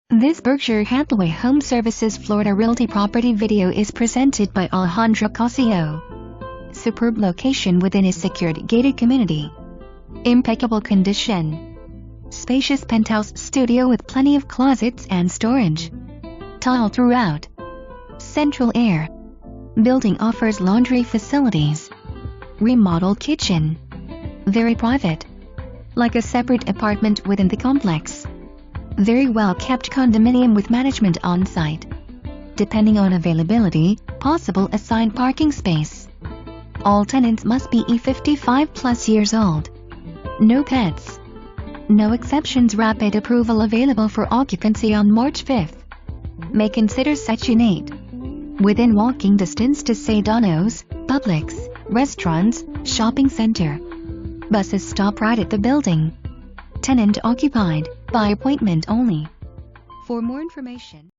This Berkshire Hathaway HomeServices Florida Realty property video is presented by Alejandro Casio. Superb location within a secured gated community. Impeccable condition. Spacious penthouse studio with plenty of closets and storage. Tile throughout. Central air. Building offers laundry facilities. Remodeled kitchen. Very private. Like a separate apartment within the complex. Very well kept condominium with management on site. Depending on availability, possible assigned parking space. All tenants must be 55 plus years old. No pets. No exceptions. Rapid approval available for occupancy on March 5th. May consider Seccion 8. Within walking distance to Sedanos, Publix, restaurants, shopping center. Buses stop right at the building. Tenant occupied, by appointment only. For more information